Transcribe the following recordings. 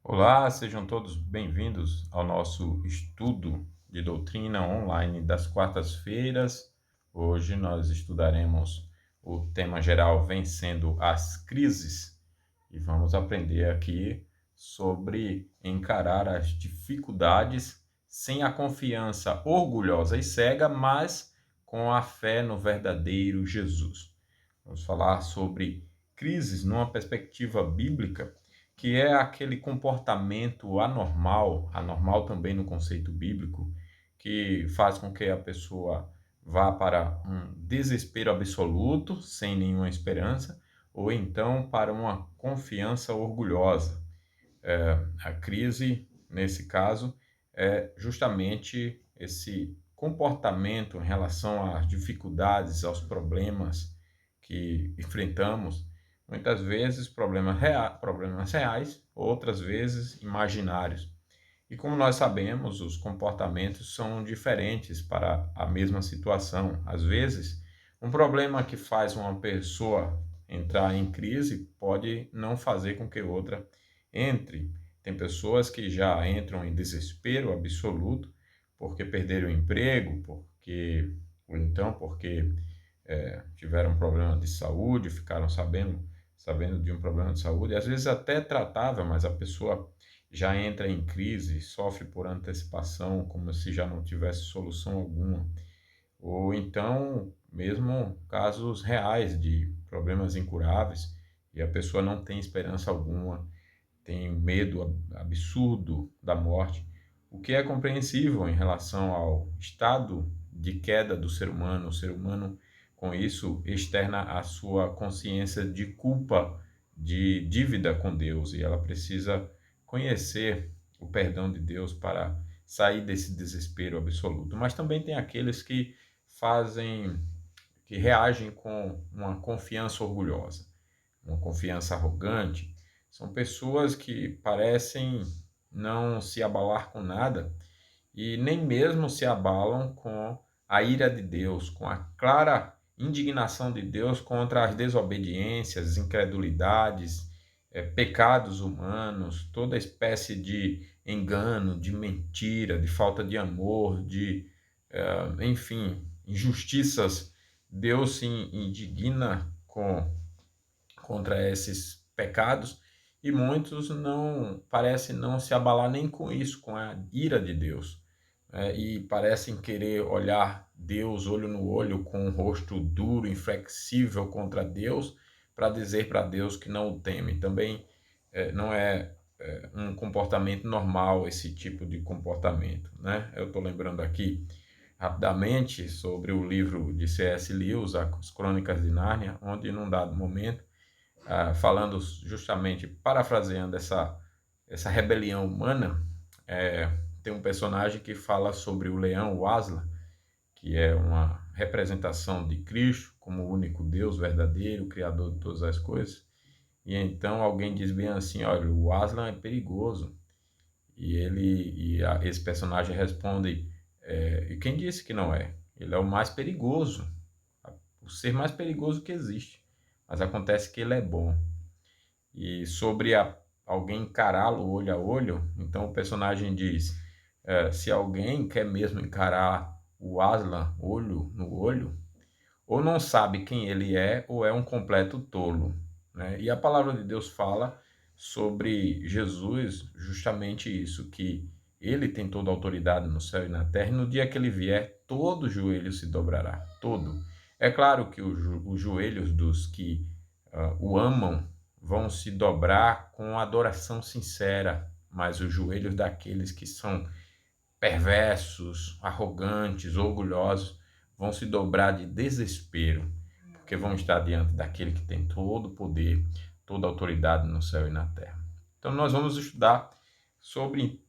Olá, sejam todos bem-vindos ao nosso estudo de doutrina online das quartas-feiras. Hoje nós estudaremos o tema geral Vencendo as Crises e vamos aprender aqui sobre encarar as dificuldades sem a confiança orgulhosa e cega, mas com a fé no verdadeiro Jesus. Vamos falar sobre crises numa perspectiva bíblica, que é aquele comportamento anormal, anormal também no conceito bíblico, que faz com que a pessoa vá para um desespero absoluto, sem nenhuma esperança, ou então para uma confiança orgulhosa. A crise, nesse caso, é justamente esse comportamento em relação às dificuldades, aos problemas que enfrentamos, muitas vezes problemas reais, outras vezes imaginários. E como nós sabemos, os comportamentos são diferentes para a mesma situação. Às vezes, um problema que faz uma pessoa entrar em crise pode não fazer com que outra entre. Tem pessoas que já entram em desespero absoluto porque perderam o emprego, ou então porque tiveram um problema de saúde, ficaram sabendo de um problema de saúde, às vezes até tratável, mas a pessoa já entra em crise, sofre por antecipação, como se já não tivesse solução alguma. Ou então, mesmo casos reais de problemas incuráveis, e a pessoa não tem esperança alguma, tem um medo absurdo da morte, o que é compreensível em relação ao estado de queda do ser humano. O ser humano, com isso, externa a sua consciência de culpa, de dívida com Deus, e ela precisa conhecer o perdão de Deus para sair desse desespero absoluto. Mas também tem aqueles fazem, que reagem com uma confiança orgulhosa, uma confiança arrogante. São pessoas que parecem não se abalar com nada e nem mesmo se abalam com a ira de Deus, com a clara indignação de Deus contra as desobediências, incredulidades, pecados humanos, toda espécie de engano, de mentira, de falta de amor, enfim, injustiças. Deus se indigna contra esses pecados e muitos não parecem não se abalar nem com isso, com a ira de Deus, e parecem querer olhar Deus olho no olho com um rosto duro, inflexível contra Deus, para dizer para Deus que não o teme. Também não é um comportamento normal esse tipo de comportamento, né? Eu estou lembrando aqui rapidamente sobre o livro de C.S. Lewis, As Crônicas de Nárnia, onde num dado momento, falando justamente, parafraseando essa rebelião humana, tem um personagem que fala sobre o leão, o Aslan, que é uma representação de Cristo como o único Deus verdadeiro, Criador de todas as coisas. E então alguém diz bem assim: olha, o Aslan é perigoso. Esse personagem responde: e quem disse que não é? Ele é o mais perigoso, o ser mais perigoso que existe. Mas acontece que ele é bom. E sobre alguém encará-lo olho a olho, então o personagem diz: se alguém quer mesmo encarar o Aslan olho no olho, ou não sabe quem ele é, ou é um completo tolo, né? E a palavra de Deus fala sobre Jesus justamente isso, que ele tem toda a autoridade no céu e na terra, e no dia que ele vier, todo joelho se dobrará, todo. É claro que os joelhos dos que o amam vão se dobrar com adoração sincera, mas os joelhos daqueles que são perversos, arrogantes, orgulhosos, vão se dobrar de desespero, porque vão estar diante daquele que tem todo o poder, toda a autoridade no céu e na terra. Então nós vamos estudar sobre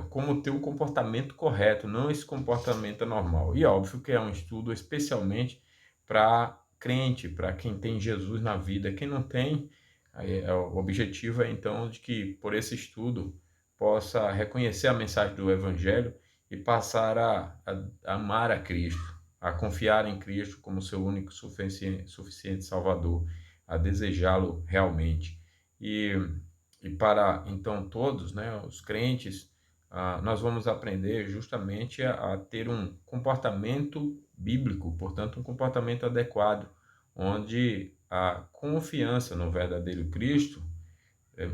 como ter um comportamento correto, não esse comportamento anormal. E é óbvio que é um estudo especialmente para crente, para quem tem Jesus na vida. Quem não tem, o objetivo é então de que por esse estudo possa reconhecer a mensagem do Evangelho e passar a amar a Cristo, a confiar em Cristo como seu único suficiente Salvador, a desejá-lo realmente. E E para, então, todos, né, os crentes, nós vamos aprender justamente a ter um comportamento bíblico, portanto, um comportamento adequado, onde a confiança no verdadeiro Cristo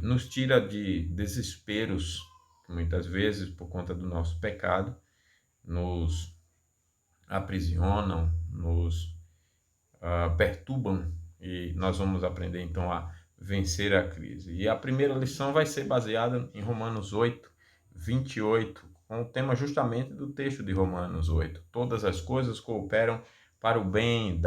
nos tira de desesperos, que muitas vezes, por conta do nosso pecado, nos aprisionam, nos perturbam, e nós vamos aprender então a vencer a crise. E a primeira lição vai ser baseada em Romanos 8, 28, com o tema justamente do texto de Romanos 8. Todas as coisas cooperam para o bem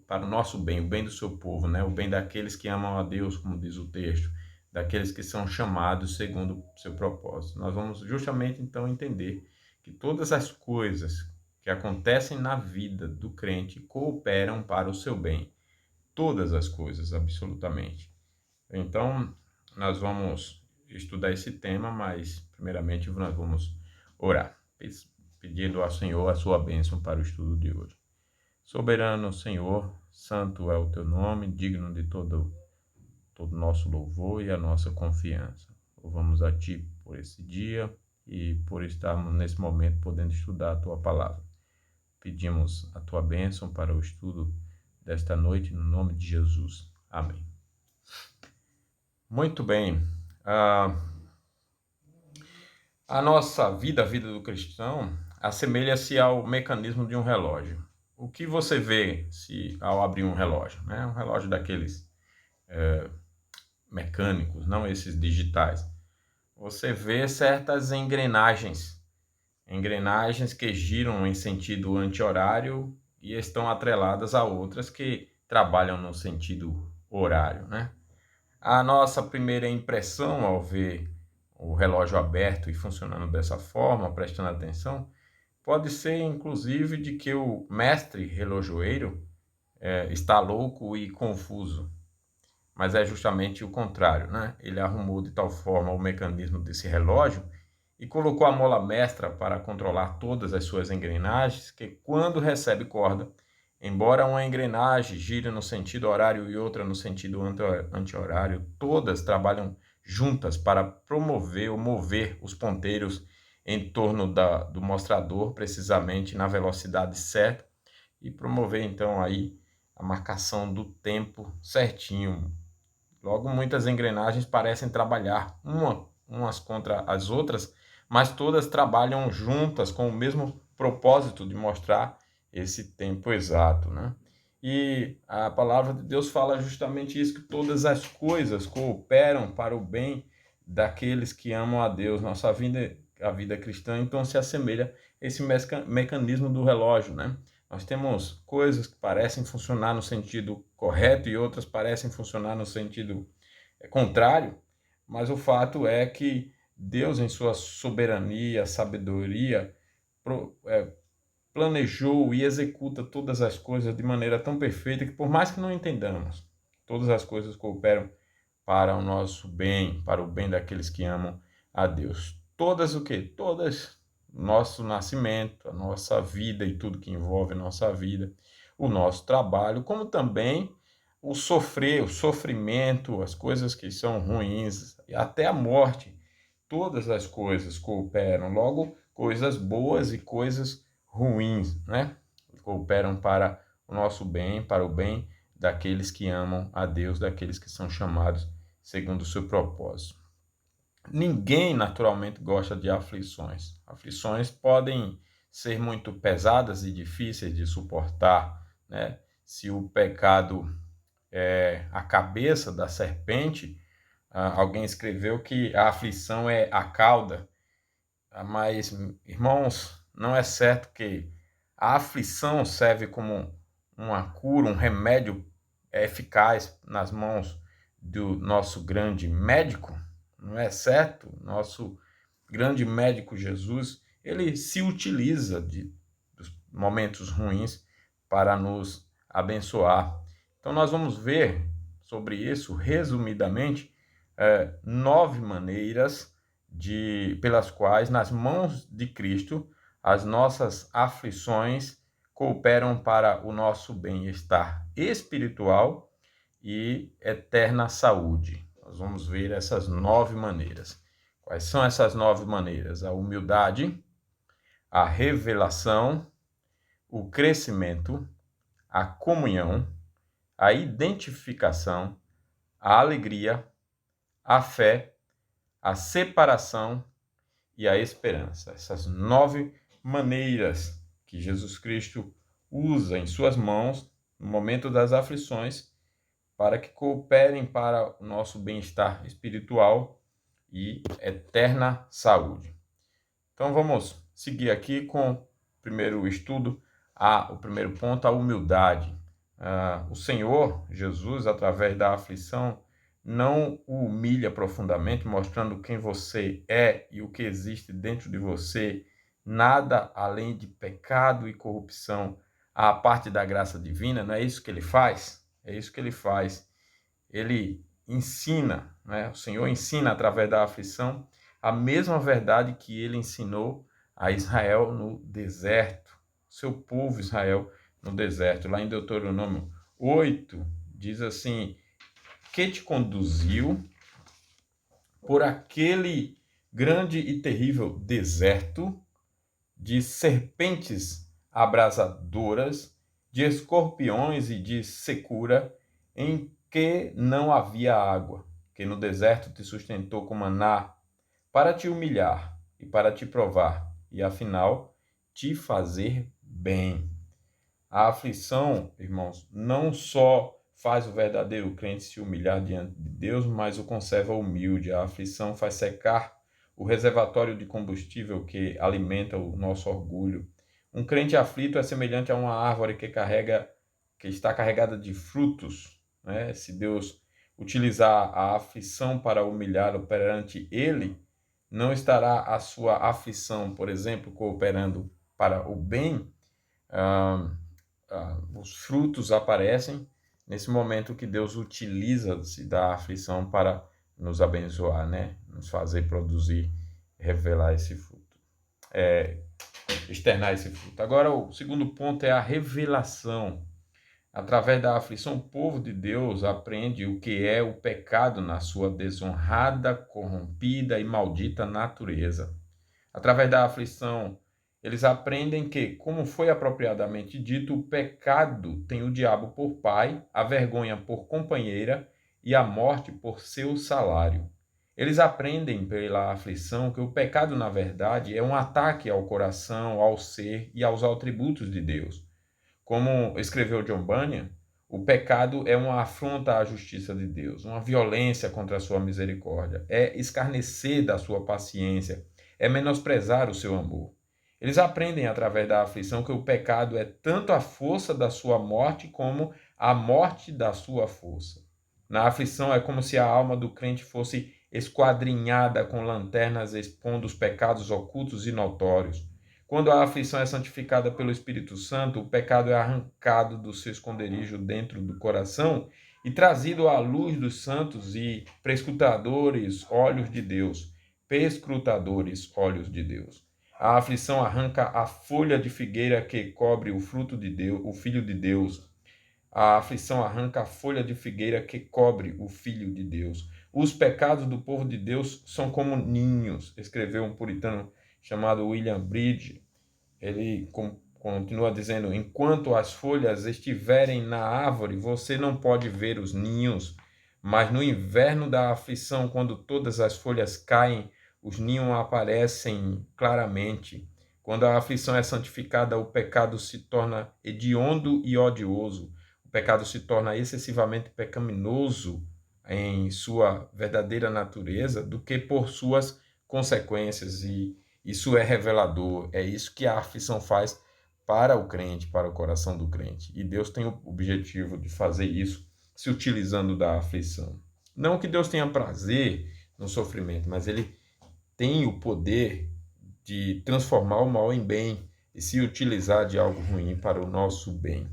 para o nosso bem, o bem do seu povo, né? O bem daqueles que amam a Deus, como diz o texto, daqueles que são chamados segundo o seu propósito. Nós vamos justamente então entender que todas as coisas que acontecem na vida do crente cooperam para o seu bem. Todas as coisas, absolutamente. Então, nós vamos estudar esse tema, mas primeiramente nós vamos orar, pedindo ao Senhor a sua bênção para o estudo de hoje. Soberano Senhor, santo é o teu nome, digno de todo nosso louvor e a nossa confiança. Louvamos a ti por esse dia e por estarmos nesse momento podendo estudar a tua palavra. Pedimos a tua bênção para o estudo desta noite, no nome de Jesus. Amém. Muito bem. A nossa vida, a vida do cristão, assemelha-se ao mecanismo de um relógio. O que você vê ao abrir um relógio? Né? Um relógio daqueles mecânicos, não esses digitais. Você vê certas engrenagens que giram em sentido anti-horário e estão atreladas a outras que trabalham no sentido horário, né? A nossa primeira impressão ao ver o relógio aberto e funcionando dessa forma, prestando atenção, pode ser inclusive de que o mestre relojoeiro está louco e confuso. Mas é justamente o contrário, né? Ele arrumou de tal forma o mecanismo desse relógio e colocou a mola mestra para controlar todas as suas engrenagens, que quando recebe corda, embora uma engrenagem gire no sentido horário e outra no sentido anti-horário, todas trabalham juntas para promover ou mover os ponteiros em torno do mostrador, precisamente na velocidade certa, e promover então aí a marcação do tempo certinho. Logo, muitas engrenagens parecem trabalhar umas contra as outras, mas todas trabalham juntas com o mesmo propósito de mostrar esse tempo exato, né? E a palavra de Deus fala justamente isso, que todas as coisas cooperam para o bem daqueles que amam a Deus. Nossa vida, a vida cristã, então se assemelha a esse mecanismo do relógio, né? Nós temos coisas que parecem funcionar no sentido correto e outras parecem funcionar no sentido contrário, mas o fato é que Deus, em sua soberania, sabedoria, planejou e executa todas as coisas de maneira tão perfeita que, por mais que não entendamos, todas as coisas cooperam para o nosso bem, para o bem daqueles que amam a Deus. Todas o quê? Todas nosso nascimento, a nossa vida e tudo que envolve a nossa vida, o nosso trabalho, como também o sofrimento, as coisas que são ruins, até a morte. Todas as coisas cooperam, logo, coisas boas e coisas ruins, né? Cooperam para o nosso bem, para o bem daqueles que amam a Deus, daqueles que são chamados segundo o seu propósito. Ninguém naturalmente gosta de aflições. Aflições podem ser muito pesadas e difíceis de suportar, né? Se o pecado é a cabeça da serpente, alguém escreveu que a aflição é a cauda, mas, irmãos, não é certo que a aflição serve como uma cura, um remédio eficaz nas mãos do nosso grande médico? Não é certo? Nosso grande médico Jesus, ele se utiliza dos momentos ruins para nos abençoar. Então nós vamos ver sobre isso, resumidamente, 9 maneiras pelas quais, nas mãos de Cristo, as nossas aflições cooperam para o nosso bem-estar espiritual e eterna saúde. Nós vamos ver essas 9 maneiras. Quais são essas 9 maneiras? A humildade, a revelação, o crescimento, a comunhão, a identificação, a alegria, a fé, a separação e a esperança. Essas 9 maneiras que Jesus Cristo usa em suas mãos no momento das aflições para que cooperem para o nosso bem-estar espiritual e eterna saúde. Então vamos seguir aqui com o primeiro estudo, o primeiro ponto, a humildade. O Senhor Jesus, através da aflição, não o humilha profundamente, mostrando quem você é e o que existe dentro de você, nada além de pecado e corrupção, à parte da graça divina. Não é isso que ele faz? É isso que ele faz. Ele ensina, né? O Senhor ensina através da aflição a mesma verdade que ele ensinou a Israel no deserto, seu povo Israel no deserto. Lá em Deuteronômio 8, diz assim: que te conduziu por aquele grande e terrível deserto, de serpentes abrasadoras, de escorpiões e de secura, em que não havia água, que no deserto te sustentou com maná, para te humilhar e para te provar, e afinal te fazer bem. A aflição, irmãos, não só faz o verdadeiro crente se humilhar diante de Deus, mas o conserva humilde. A aflição faz secar o reservatório de combustível que alimenta o nosso orgulho. Um crente aflito é semelhante a uma árvore que está carregada de frutos, né? Se Deus utilizar a aflição para humilhá-lo perante ele, não estará a sua aflição, por exemplo, cooperando para o bem? Os frutos aparecem nesse momento que Deus utiliza-se da aflição para nos abençoar, né? Nos fazer produzir, revelar esse fruto, externar esse fruto. Agora, o segundo ponto é a revelação. Através da aflição, o povo de Deus aprende o que é o pecado na sua desonrada, corrompida e maldita natureza. Através da aflição, eles aprendem que, como foi apropriadamente dito, o pecado tem o diabo por pai, a vergonha por companheira e a morte por seu salário. Eles aprendem pela aflição que o pecado, na verdade, é um ataque ao coração, ao ser e aos atributos de Deus. Como escreveu John Bunyan, o pecado é uma afronta à justiça de Deus, uma violência contra a sua misericórdia, é escarnecer da sua paciência, é menosprezar o seu amor. Eles aprendem através da aflição que o pecado é tanto a força da sua morte como a morte da sua força. Na aflição é como se a alma do crente fosse esquadrinhada com lanternas expondo os pecados ocultos e notórios. Quando a aflição é santificada pelo Espírito Santo, o pecado é arrancado do seu esconderijo dentro do coração e trazido à luz dos santos e prescrutadores olhos de Deus. Perscrutadores olhos de Deus. A aflição arranca a folha de figueira que cobre o fruto de Deus, o Filho de Deus. A aflição arranca a folha de figueira que cobre o Filho de Deus. Os pecados do povo de Deus são como ninhos, escreveu um puritano chamado William Bridge. Ele continua dizendo: enquanto as folhas estiverem na árvore, você não pode ver os ninhos, mas no inverno da aflição, quando todas as folhas caem, os ninhos aparecem claramente. Quando a aflição é santificada, o pecado se torna hediondo e odioso. O pecado se torna excessivamente pecaminoso em sua verdadeira natureza do que por suas consequências, e isso é revelador. É isso que a aflição faz para o crente, para o coração do crente. E Deus tem o objetivo de fazer isso se utilizando da aflição. Não que Deus tenha prazer no sofrimento, mas ele tem o poder de transformar o mal em bem e se utilizar de algo ruim para o nosso bem.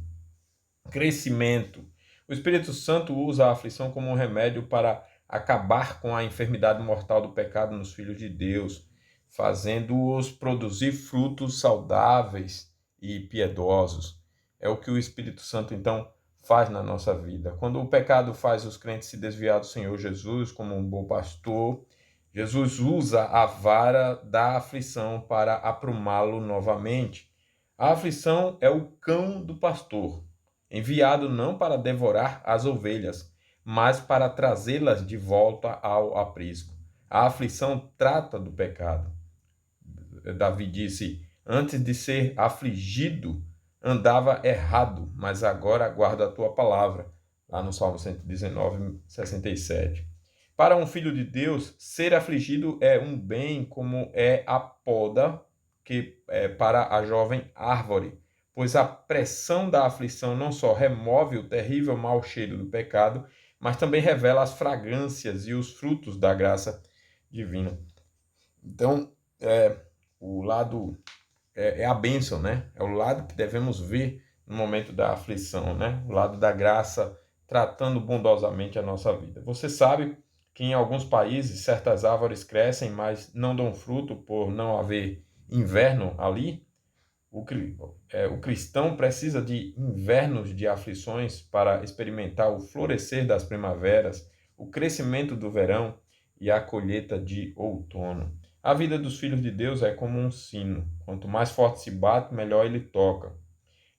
Crescimento. O Espírito Santo usa a aflição como um remédio para acabar com a enfermidade mortal do pecado nos filhos de Deus, fazendo-os produzir frutos saudáveis e piedosos. É o que o Espírito Santo, então, faz na nossa vida. Quando o pecado faz os crentes se desviar do Senhor Jesus como um bom pastor, Jesus usa a vara da aflição para aprumá-lo novamente. A aflição é o cão do pastor, enviado não para devorar as ovelhas, mas para trazê-las de volta ao aprisco. A aflição trata do pecado. Davi disse: antes de ser afligido, andava errado, mas agora aguardo a tua palavra. Lá no Salmo 119, 67. Para um filho de Deus, ser afligido é um bem, como é a poda que é para a jovem árvore, pois a pressão da aflição não só remove o terrível mau cheiro do pecado, mas também revela as fragrâncias e os frutos da graça divina. Então, o lado é a bênção, né? É o lado que devemos ver no momento da aflição, né? O lado da graça tratando bondosamente a nossa vida. Você sabe que em alguns países certas árvores crescem, mas não dão fruto por não haver inverno ali? O cristão precisa de invernos de aflições para experimentar o florescer das primaveras, o crescimento do verão e a colheita de outono. A vida dos filhos de Deus é como um sino. Quanto mais forte se bate, melhor ele toca.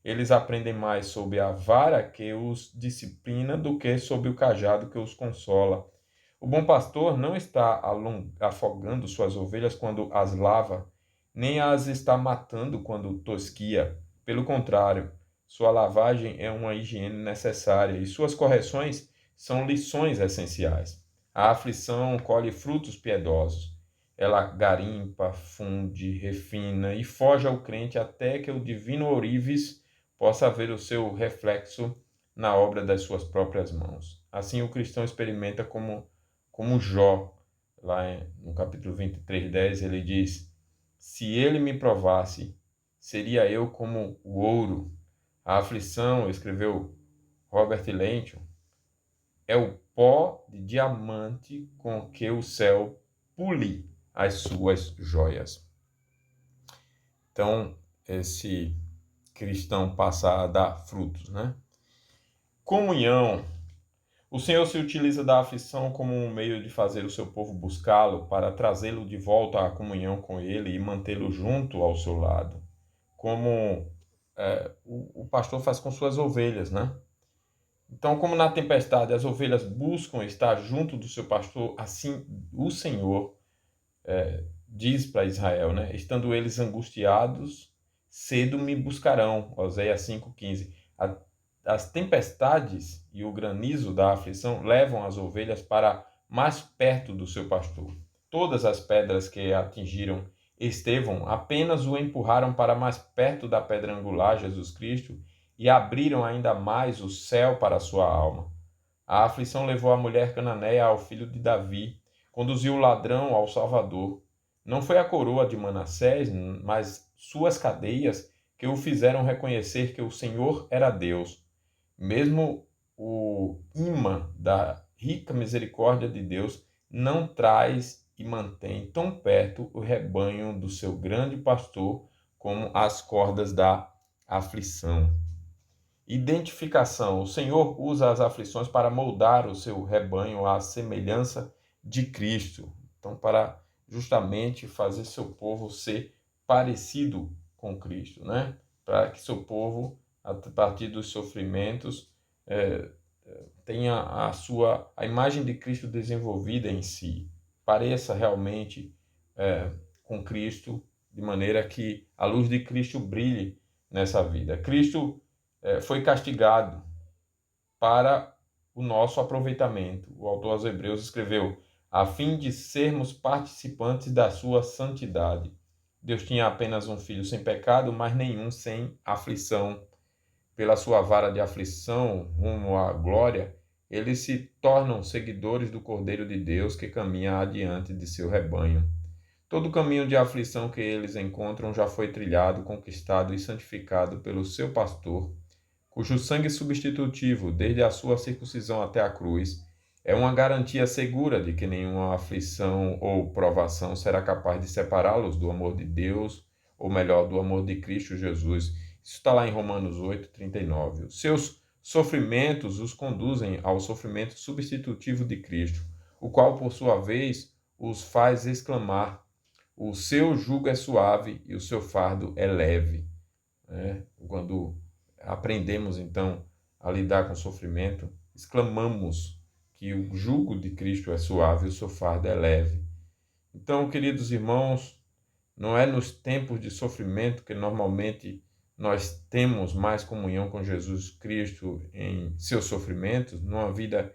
Eles aprendem mais sob a vara que os disciplina do que sob o cajado que os consola. O bom pastor não está afogando suas ovelhas quando as lava, nem as está matando quando tosquia. Pelo contrário, sua lavagem é uma higiene necessária e suas correções são lições essenciais. A aflição colhe frutos piedosos. Ela garimpa, funde, refina e forja o crente até que o divino ourives possa ver o seu reflexo na obra das suas próprias mãos. Assim, o cristão experimenta como Jó, lá no capítulo 23:10, ele diz: se ele me provasse, seria eu como o ouro. A aflição, escreveu Robert Lention, é o pó de diamante com que o céu pule as suas joias. Então, esse cristão passa a dar frutos, né? Comunhão. O Senhor se utiliza da aflição como um meio de fazer o seu povo buscá-lo, para trazê-lo de volta à comunhão com ele e mantê-lo junto ao seu lado, como o pastor faz com suas ovelhas, né? Então, como na tempestade as ovelhas buscam estar junto do seu pastor, assim o Senhor diz para Israel, né? Estando eles angustiados, cedo me buscarão. Oséias 5:15. As tempestades e o granizo da aflição levam as ovelhas para mais perto do seu pastor. Todas as pedras que atingiram Estevão apenas o empurraram para mais perto da pedra angular, Jesus Cristo, e abriram ainda mais o céu para a sua alma. A aflição levou a mulher cananeia ao filho de Davi, conduziu o ladrão ao Salvador. Não foi a coroa de Manassés, mas suas cadeias que o fizeram reconhecer que o Senhor era Deus. Mesmo o imã da rica misericórdia de Deus não traz e mantém tão perto o rebanho do seu grande pastor como as cordas da aflição. Identificação. O Senhor usa as aflições para moldar o seu rebanho à semelhança de Cristo. Então, para justamente fazer seu povo ser parecido com Cristo, né? Para que seu povo, a partir dos sofrimentos, tenha a imagem de Cristo desenvolvida em si. Pareça realmente com Cristo, de maneira que a luz de Cristo brilhe nessa vida. Cristo foi castigado para o nosso aproveitamento. O autor aos Hebreus escreveu: a fim de sermos participantes da sua santidade. Deus tinha apenas um filho sem pecado, mas nenhum sem aflição. Pela sua vara de aflição rumo à glória, eles se tornam seguidores do Cordeiro de Deus que caminha adiante de seu rebanho. Todo o caminho de aflição que eles encontram já foi trilhado, conquistado e santificado pelo seu pastor, cujo sangue substitutivo, desde a sua circuncisão até a cruz, é uma garantia segura de que nenhuma aflição ou provação será capaz de separá-los do amor de Deus, ou melhor, do amor de Cristo Jesus. Isso está lá em Romanos 8:39. Os seus sofrimentos os conduzem ao sofrimento substitutivo de Cristo, o qual, por sua vez, os faz exclamar: o seu jugo é suave e o seu fardo é leve. Quando aprendemos, então, a lidar com o sofrimento, exclamamos que o jugo de Cristo é suave e o seu fardo é leve. Então, queridos irmãos, não é nos tempos de sofrimento que normalmente nós temos mais comunhão com Jesus Cristo em seus sofrimentos, numa vida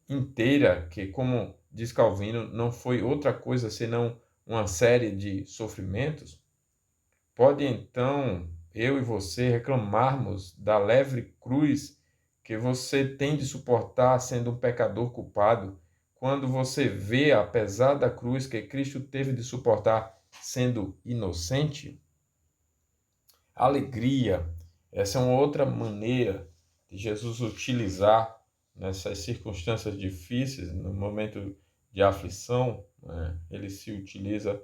inteira que, como diz Calvino, não foi outra coisa senão uma série de sofrimentos. Pode então eu e você reclamarmos da leve cruz que você tem de suportar sendo um pecador culpado, quando você vê, apesar da cruz que Cristo teve de suportar sendo inocente? Alegria, essa é uma outra maneira de Jesus utilizar nessas circunstâncias difíceis, no momento de aflição, ele se utiliza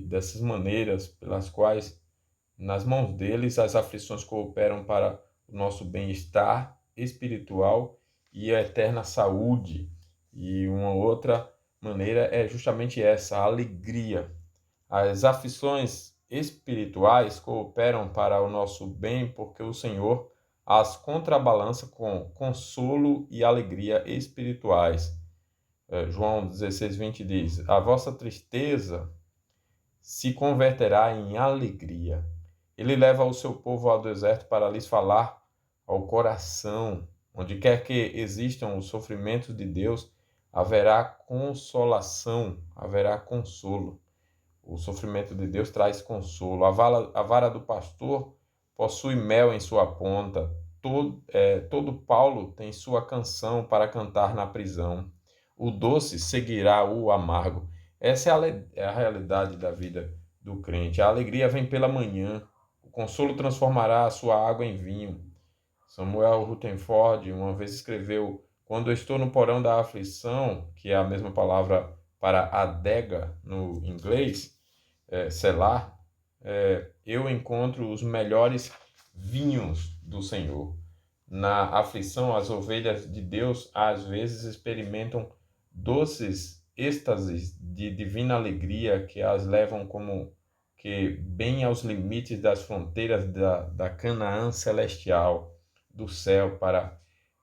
dessas maneiras pelas quais, nas mãos deles, as aflições cooperam para o nosso bem-estar espiritual e a eterna saúde. E uma outra maneira é justamente essa, a alegria. As aflições espirituais cooperam para o nosso bem porque o Senhor as contrabalança com consolo e alegria espirituais. João 16:20 diz: a vossa tristeza se converterá em alegria. Ele leva o seu povo ao deserto para lhes falar ao coração. Onde quer que existam os sofrimentos de Deus, haverá consolação, haverá consolo. O sofrimento de Deus traz consolo. A vara do pastor possui mel em sua ponta. Todo Paulo tem sua canção para cantar na prisão. O doce seguirá o amargo. Essa é a realidade da vida do crente. A alegria vem pela manhã. O consolo transformará a sua água em vinho. Samuel Rutherford uma vez escreveu: quando eu estou no porão da aflição, que é a mesma palavra para adega no inglês, selar, eu encontro os melhores vinhos do Senhor. Na aflição, as ovelhas de Deus às vezes experimentam doces êxtases de divina alegria que as levam como que bem aos limites das fronteiras da Canaã celestial, do céu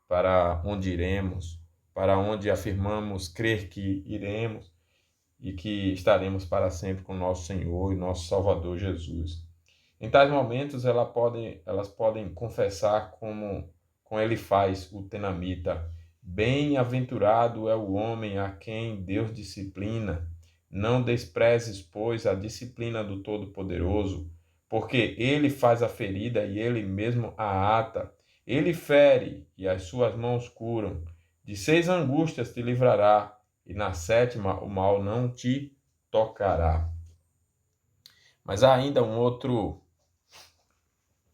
para onde iremos, para onde afirmamos crer que iremos e que estaremos para sempre com nosso Senhor e nosso Salvador Jesus. Em tais momentos, elas podem confessar como ele faz o tenamita: bem-aventurado é o homem a quem Deus disciplina. Não desprezes, pois, a disciplina do Todo-Poderoso, porque ele faz a ferida e ele mesmo a ata. Ele fere e as suas mãos curam. De 6 angústias te livrará, e na 7ª o mal não te tocará. Mas há ainda uma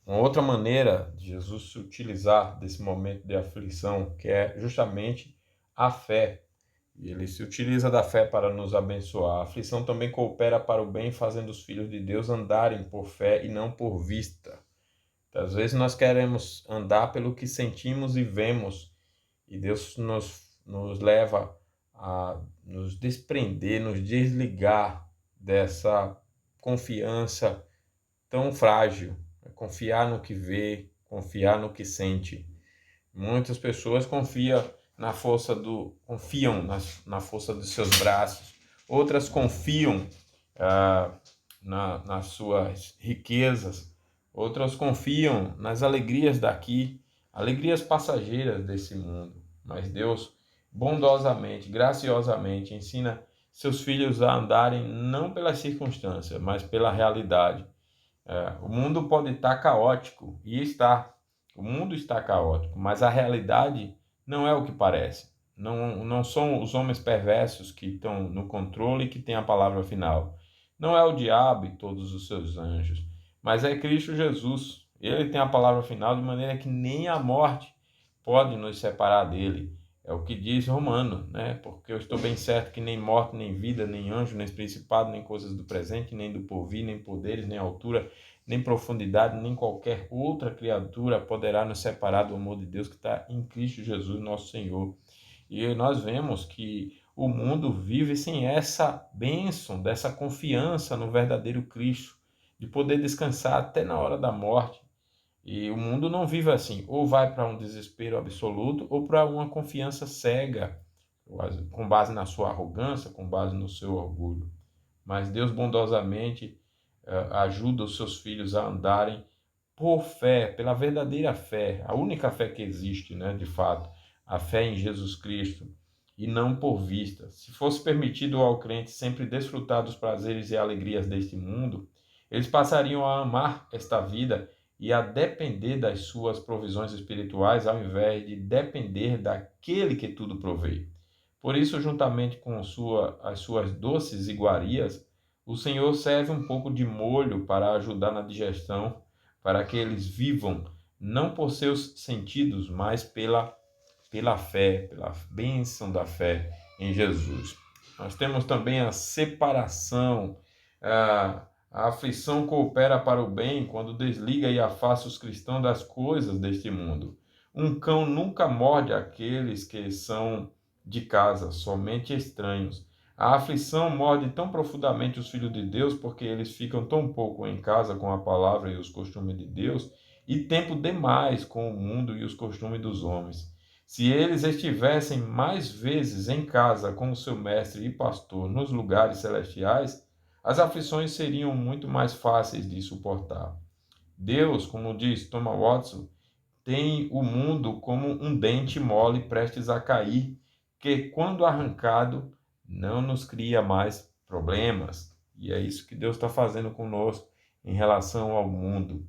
outra maneira de Jesus se utilizar desse momento de aflição, que é justamente a fé. E ele se utiliza da fé para nos abençoar. A aflição também coopera para o bem, fazendo os filhos de Deus andarem por fé e não por vista. Então, às vezes nós queremos andar pelo que sentimos e vemos, e Deus nos leva a nos desprender, nos desligar dessa confiança tão frágil. Confiar no que vê, confiar no que sente. Muitas pessoas confiam na força na força dos seus braços. Outras confiam nas suas riquezas. Outras confiam nas alegrias daqui, alegrias passageiras desse mundo. Mas Deus, bondosamente, graciosamente, ensina seus filhos a andarem não pelas circunstâncias, mas pela realidade. O mundo pode estar caótico, e está. O mundo está caótico, mas a realidade não é o que parece. Não são os homens perversos que estão no controle e que têm a palavra final. Não é o diabo e todos os seus anjos, mas é Cristo Jesus. Ele tem a palavra final, de maneira que nem a morte pode nos separar dele. É o que diz Romano, né? Porque eu estou bem certo que nem morte, nem vida, nem anjo, nem principado, nem coisas do presente, nem do porvir, nem poderes, nem altura, nem profundidade, nem qualquer outra criatura poderá nos separar do amor de Deus que está em Cristo Jesus, nosso Senhor. E nós vemos que o mundo vive sem essa bênção, dessa confiança no verdadeiro Cristo, de poder descansar até na hora da morte. E o mundo não vive assim, ou vai para um desespero absoluto, ou para uma confiança cega, com base na sua arrogância, com base no seu orgulho. Mas Deus bondosamente ajuda os seus filhos a andarem por fé, pela verdadeira fé, a única fé que existe, né, de fato, a fé em Jesus Cristo, e não por vista. Se fosse permitido ao crente sempre desfrutar dos prazeres e alegrias deste mundo, eles passariam a amar esta vida e a depender das suas provisões espirituais, ao invés de depender daquele que tudo provê. Por isso, juntamente com as suas doces iguarias, o Senhor serve um pouco de molho para ajudar na digestão, para que eles vivam não por seus sentidos, mas pela fé, pela bênção da fé em Jesus. Nós temos também a separação. A aflição coopera para o bem quando desliga e afasta os cristãos das coisas deste mundo. Um cão nunca morde aqueles que são de casa, somente estranhos. A aflição morde tão profundamente os filhos de Deus porque eles ficam tão pouco em casa com a palavra e os costumes de Deus e tempo demais com o mundo e os costumes dos homens. Se eles estivessem mais vezes em casa com o seu mestre e pastor nos lugares celestiais, as aflições seriam muito mais fáceis de suportar. Deus, como diz Thomas Watson, tem o mundo como um dente mole prestes a cair, que, quando arrancado, não nos cria mais problemas. E é isso que Deus está fazendo conosco em relação ao mundo.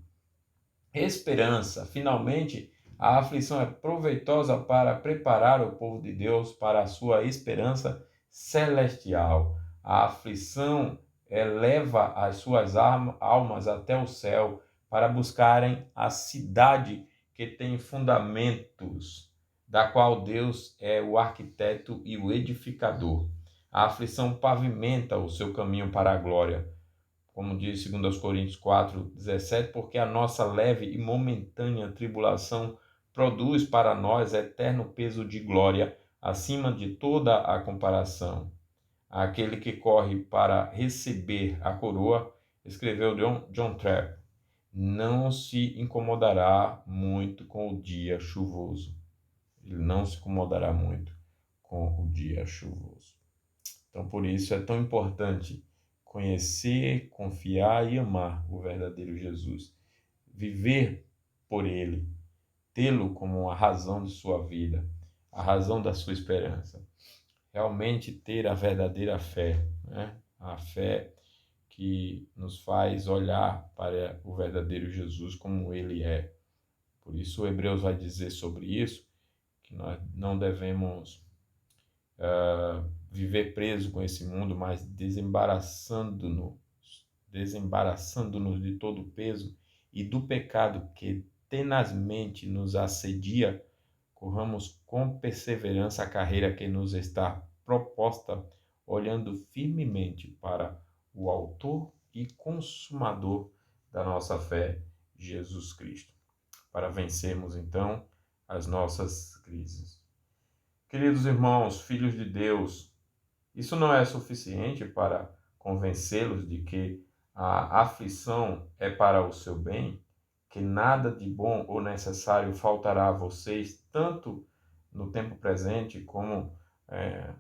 Esperança. Finalmente, a aflição é proveitosa para preparar o povo de Deus para a sua esperança celestial. A aflição eleva as suas almas até o céu para buscarem a cidade que tem fundamentos, da qual Deus é o arquiteto e o edificador. A aflição pavimenta o seu caminho para a glória, como diz 2 Coríntios 4:17, porque a nossa leve e momentânea tribulação produz para nós eterno peso de glória, acima de toda a comparação. Aquele que corre para receber a coroa, escreveu John Trapp, não se incomodará muito com o dia chuvoso. Ele não se incomodará muito com o dia chuvoso. Então, por isso é tão importante conhecer, confiar e amar o verdadeiro Jesus. Viver por ele, tê-lo como a razão de sua vida, a razão da sua esperança. Realmente ter a verdadeira fé, né? A fé que nos faz olhar para o verdadeiro Jesus como ele é. Por isso o Hebreus vai dizer sobre isso, que nós não devemos viver preso com esse mundo, mas desembaraçando-nos de todo o peso e do pecado que tenazmente nos assedia, corramos com perseverança a carreira que nos está proposta, olhando firmemente para o autor e consumador da nossa fé, Jesus Cristo, para vencermos então as nossas crises. Queridos irmãos, filhos de Deus, isso não é suficiente para convencê-los de que a aflição é para o seu bem, que nada de bom ou necessário faltará a vocês, tanto no tempo presente como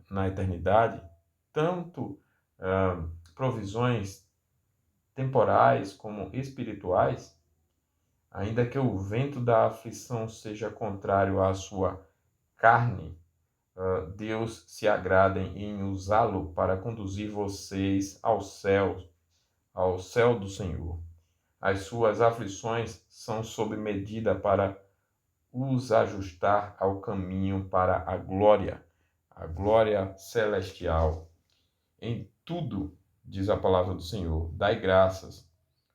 na eternidade, tanto provisões temporais como espirituais, ainda que o vento da aflição seja contrário à sua carne, Deus se agrada em usá-lo para conduzir vocês ao céu do Senhor. As suas aflições são sob medida para os ajustar ao caminho para a glória celestial. Em tudo, diz a palavra do Senhor, dai graças,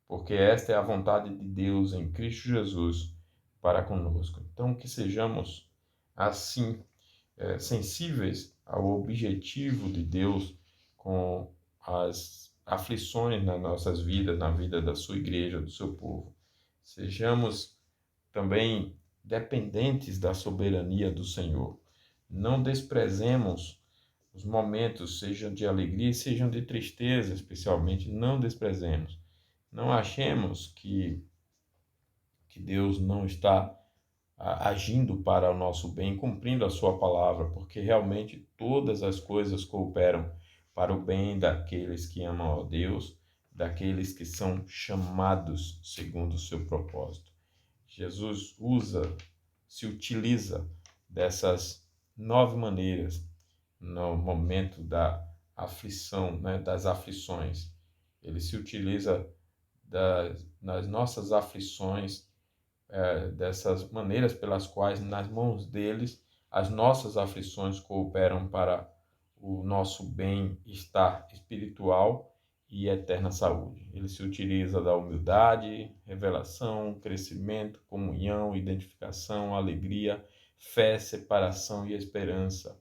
porque esta é a vontade de Deus em Cristo Jesus para conosco. Então, que sejamos assim, sensíveis ao objetivo de Deus com as aflições nas nossas vidas, na vida da sua igreja, do seu povo. Sejamos também dependentes da soberania do Senhor. Não desprezemos os momentos, sejam de alegria, sejam de tristeza, especialmente, não desprezemos. Não achemos que Deus não está agindo para o nosso bem, cumprindo a sua palavra, porque realmente todas as coisas cooperam para o bem daqueles que amam a Deus, daqueles que são chamados segundo o seu propósito. Jesus se utiliza dessas 9 maneiras no momento da aflição, né, das aflições. Ele se utiliza das nossas aflições, dessas maneiras pelas quais, nas mãos deles, as nossas aflições cooperam para o nosso bem-estar espiritual e eterna saúde. Ele se utiliza da humildade, revelação, crescimento, comunhão, identificação, alegria, fé, separação e esperança.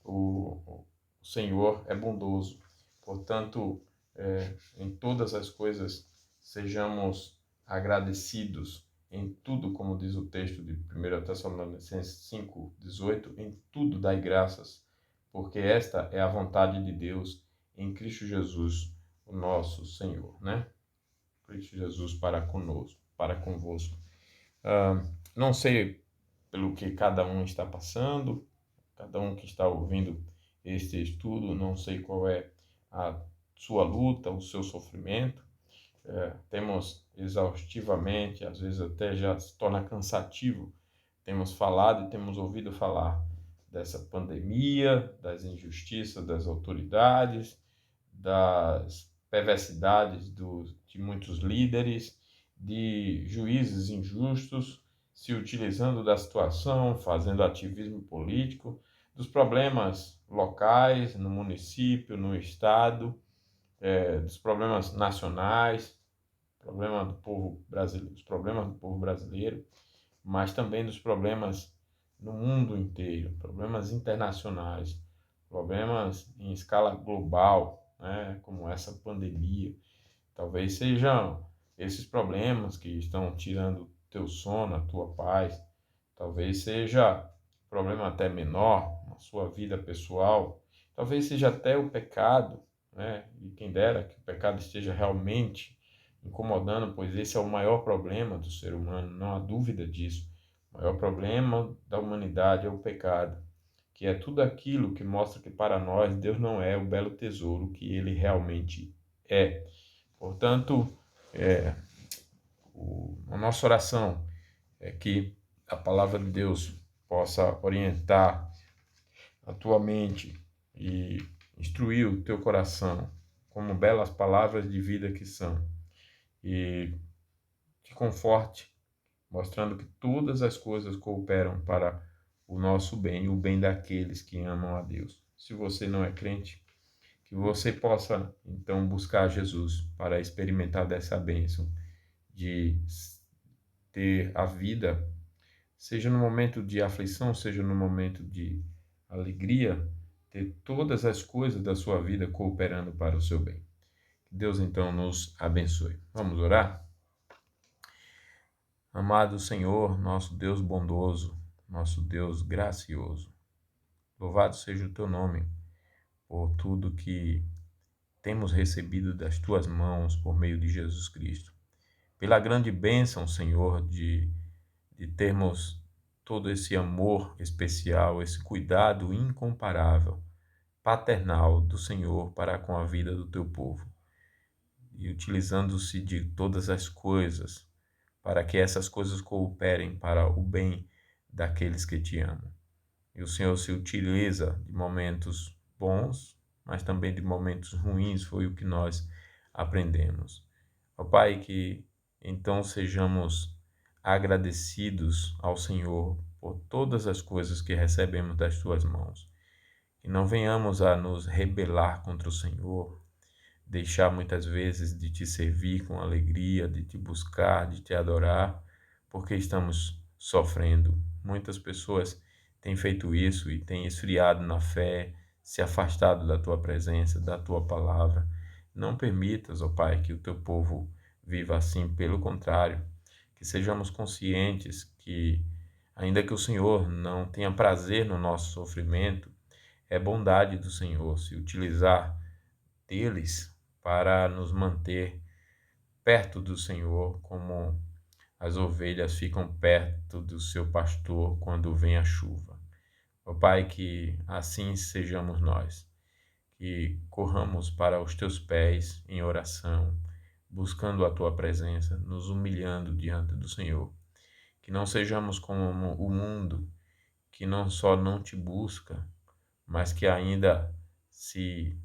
O Senhor é bondoso, portanto, em todas as coisas sejamos agradecidos em tudo, como diz o texto de 1 Tessalonicenses 5:18, em tudo dai graças, porque esta é a vontade de Deus em Cristo Jesus, o nosso Senhor, né? Cristo Jesus para conosco, para convosco. Não sei pelo que cada um está passando, cada um que está ouvindo este estudo, não sei qual é a sua luta, o seu sofrimento. Temos exaustivamente, às vezes até já se torna cansativo, temos falado e temos ouvido falar dessa pandemia, das injustiças das autoridades, das perversidades de muitos líderes, de juízes injustos se utilizando da situação, fazendo ativismo político, dos problemas locais no município, no estado, dos problemas nacionais, problema do povo brasileiro, os problemas do povo brasileiro, mas também dos problemas no mundo inteiro, problemas internacionais, problemas em escala global, né, como essa pandemia. Talvez sejam esses problemas que estão tirando teu sono, a tua paz. Talvez seja problema até menor na sua vida pessoal. Talvez seja até o pecado, né? E quem dera que o pecado esteja realmente incomodando, pois esse é o maior problema do ser humano, não há dúvida disso. O maior problema da humanidade é o pecado, que é tudo aquilo que mostra que para nós Deus não é o belo tesouro que ele realmente é. Portanto, a nossa oração é que a palavra de Deus possa orientar a tua mente e instruir o teu coração como belas palavras de vida que são, e te conforte, mostrando que todas as coisas cooperam para o nosso bem e o bem daqueles que amam a Deus. Se você não é crente, que você possa então buscar Jesus para experimentar dessa bênção de ter a vida, seja no momento de aflição, seja no momento de alegria, ter todas as coisas da sua vida cooperando para o seu bem. Que Deus então nos abençoe. Vamos orar? Amado Senhor, nosso Deus bondoso, nosso Deus gracioso, louvado seja o teu nome por tudo que temos recebido das tuas mãos por meio de Jesus Cristo. Pela grande bênção, Senhor, de termos todo esse amor especial, esse cuidado incomparável, paternal do Senhor para com a vida do teu povo. E utilizando-se de todas as coisas, para que essas coisas cooperem para o bem daqueles que te amam. E o Senhor se utiliza de momentos bons, mas também de momentos ruins, foi o que nós aprendemos. Ó Pai, que então sejamos agradecidos ao Senhor por todas as coisas que recebemos das tuas mãos. Que não venhamos a nos rebelar contra o Senhor, deixar muitas vezes de te servir com alegria, de te buscar, de te adorar, porque estamos sofrendo. Muitas pessoas têm feito isso e têm esfriado na fé, se afastado da tua presença, da tua palavra, Não permitas, ó Pai, que o teu povo viva assim, pelo contrário, que sejamos conscientes que, ainda que o Senhor não tenha prazer no nosso sofrimento, é bondade do Senhor se utilizar deles para nos manter perto do Senhor, como as ovelhas ficam perto do seu pastor quando vem a chuva. Ó Pai, que assim sejamos nós, que corramos para os teus pés em oração, buscando a tua presença, nos humilhando diante do Senhor. Que não sejamos como o mundo, que não só não te busca, mas que ainda se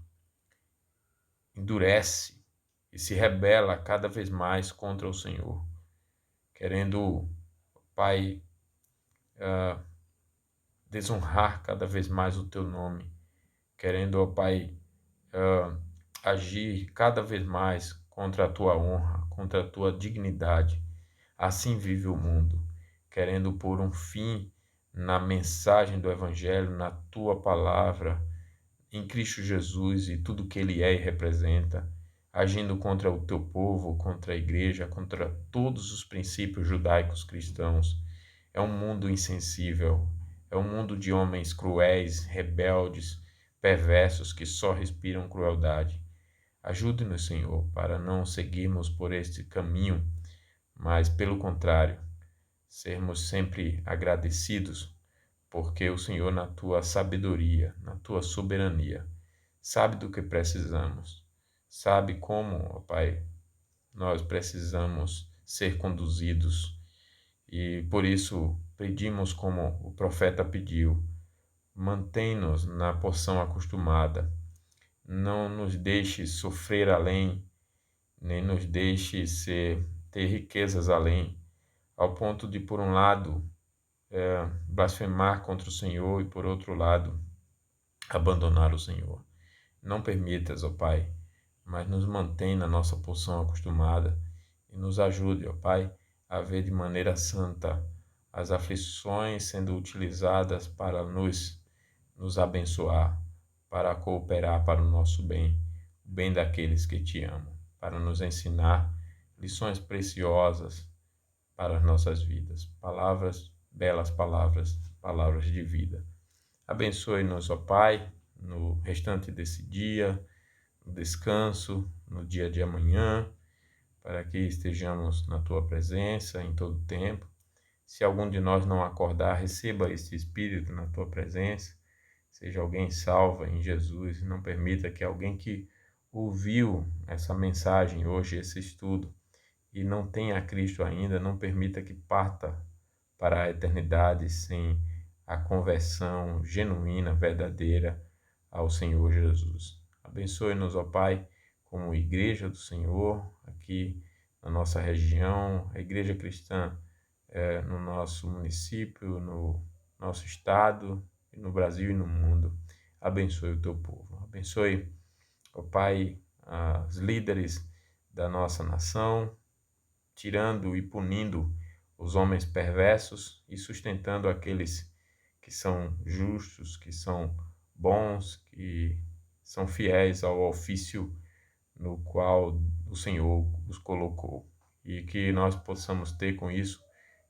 endurece e se rebela cada vez mais contra o Senhor, querendo, Pai, desonrar cada vez mais o teu nome, querendo, ó Pai, agir cada vez mais contra a tua honra, contra a tua dignidade. Assim vive o mundo, querendo pôr um fim na mensagem do Evangelho, na tua palavra, em Cristo Jesus e tudo que ele é e representa, agindo contra o teu povo, contra a igreja, contra todos os princípios judaicos cristãos. É um mundo insensível, é um mundo de homens cruéis, rebeldes, perversos que só respiram crueldade. Ajude-nos, Senhor, para não seguirmos por este caminho, mas, pelo contrário, sermos sempre agradecidos, porque o Senhor, na tua sabedoria, na tua soberania, sabe do que precisamos, sabe como, ó Pai, nós precisamos ser conduzidos. E por isso pedimos, como o profeta pediu, mantém-nos na porção acostumada, não nos deixe sofrer além, nem nos deixe ter riquezas além, ao ponto de, por um lado, blasfemar contra o Senhor e, por outro lado, abandonar o Senhor. Não permitas, ó Pai, mas nos mantém na nossa porção acostumada e nos ajude, ó Pai, a ver de maneira santa as aflições sendo utilizadas para nos abençoar, para cooperar para o nosso bem, o bem daqueles que te amam, para nos ensinar lições preciosas para as nossas vidas. Palavras, belas palavras, palavras de vida. Abençoe-nos, ó Pai, no restante desse dia, no descanso, no dia de amanhã, para que estejamos na tua presença em todo tempo. Se algum de nós não acordar, receba esse Espírito na tua presença. Seja alguém salva em Jesus. Não permita que alguém que ouviu essa mensagem hoje, esse estudo, e não tenha Cristo ainda, não permita que parta para a eternidade sem a conversão genuína, verdadeira ao Senhor Jesus. Abençoe-nos, ó Pai, como igreja do Senhor, aqui na nossa região, a igreja cristã no nosso município, no nosso estado, no Brasil e no mundo. Abençoe o teu povo. Abençoe, ó Pai, os líderes da nossa nação, tirando e punindo os homens perversos e sustentando aqueles que são justos, que são bons, que são fiéis ao ofício no qual o Senhor os colocou. E que nós possamos ter com isso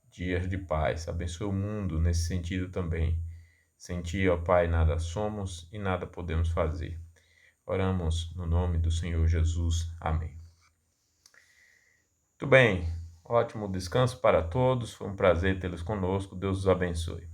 dias de paz. Abençoe o mundo nesse sentido também. Sem ti, ó Pai, nada somos e nada podemos fazer. Oramos no nome do Senhor Jesus. Amém. Muito bem, ótimo descanso para todos. Foi um prazer tê-los conosco. Deus os abençoe.